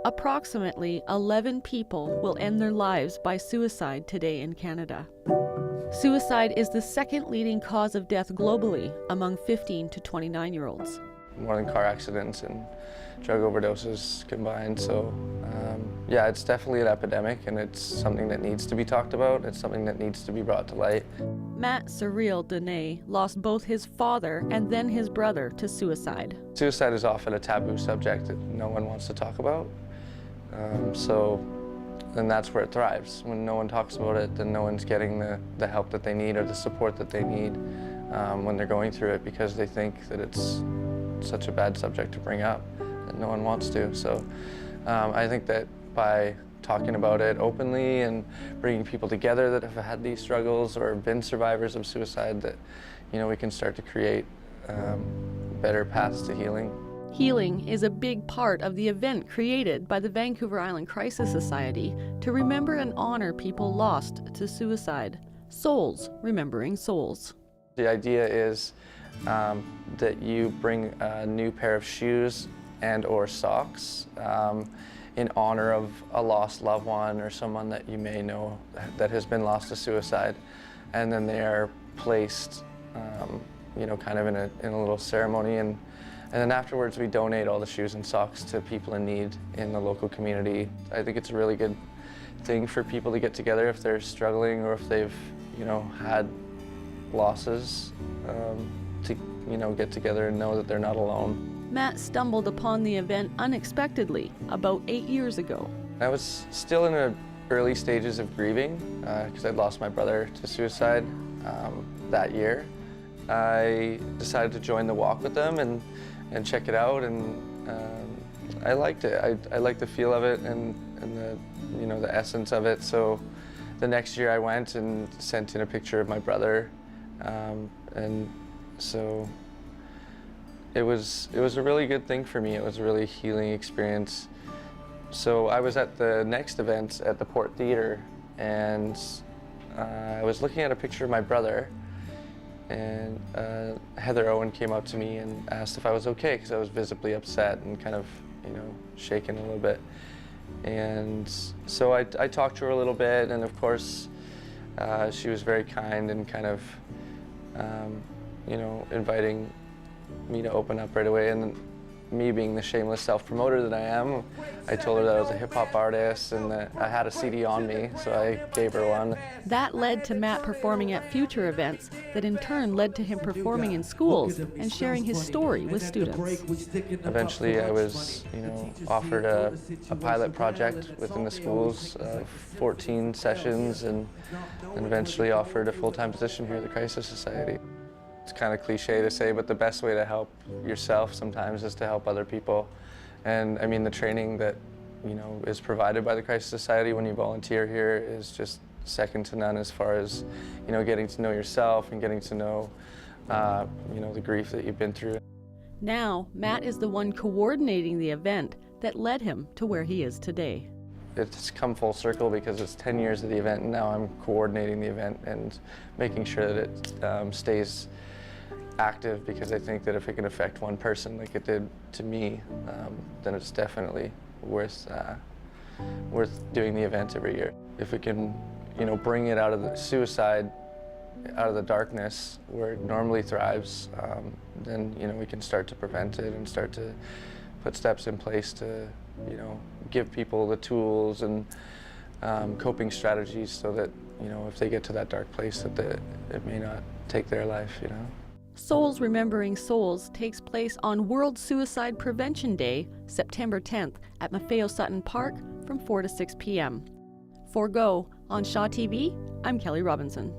Approximately 11 people will end their lives by suicide today in Canada. Suicide is the second leading cause of death globally among 15 to 29-year-olds. More than car accidents and drug overdoses combined. So yeah, it's definitely an epidemic, and it's something that needs to be talked about. It's something that needs to be brought to light. Matt Surreal Dunae lost both his father and then his brother to suicide. Suicide is often a taboo subject that no one wants to talk about. And that's where it thrives. When no one talks about it, then no one's getting the help that they need or the support that they need when they're going through it, because they think that it's such a bad subject to bring up that no one wants to. So I think that by talking about it openly and bringing people together that have had these struggles or been survivors of suicide, that we can start to create better paths to healing. Healing is a big part of the event created by the Vancovuer Island Crisis Society to remember and honor people lost to suicide. Souls remembering souls. The idea is that you bring a new pair of shoes and or socks in honor of a lost loved one or someone that you may know that has been lost to suicide, and then they are placed kind of in a little ceremony, and then afterwards we donate all the shoes and socks to people in need in the local community. I think it's a really good thing for people to get together if they're struggling or if they've had losses, to get together and know that they're not alone. Matt stumbled upon the event unexpectedly about 8 years ago. I was still in the early stages of grieving because I'd lost my brother to suicide that year. I decided to join the walk with them and check it out, and I liked it. I liked the feel of it and the essence of it. So the next year I went and sent in a picture of my brother, and so it was a really good thing for me. It was a really healing experience. So I was at the next event at the Port Theatre, and I was looking at a picture of my brother, and Heather Owen came up to me and asked if I was okay, because I was visibly upset and kind of, shaken a little bit. And so I talked to her a little bit, and of course, she was very kind and kind of, inviting me to open up right away. And me being the shameless self-promoter that I am, I told her that I was a hip-hop artist and that I had a CD on me, so I gave her one. That led to Matt performing at future events that in turn led to him performing in schools and sharing his story with students. Eventually I was, offered a pilot project within the schools of 14 sessions, and eventually offered a full-time position here at the Crisis Society. It's kind of cliche to say, but the best way to help yourself sometimes is to help other people. And I mean, the training that, is provided by the Crisis Society when you volunteer here is just second to none, as far as, getting to know yourself and getting to know, the grief that you've been through. Now, Matt is the one coordinating the event that led him to where he is today. It's come full circle because it's 10 years of the event, and now I'm coordinating the event and making sure that it stays active, because I think that if it can affect one person like it did to me, then it's definitely worth doing the event every year. If we can, bring it out of the suicide, out of the darkness where it normally thrives, then we can start to prevent it and start to put steps in place to give people the tools and coping strategies so that if they get to that dark place, that it may not take their life. Souls Remembering Souls takes place on World Suicide Prevention Day, September 10th at Maffeo Sutton Park from 4 to 6 p.m. For Go on Shaw TV, I'm Kelly Robinson.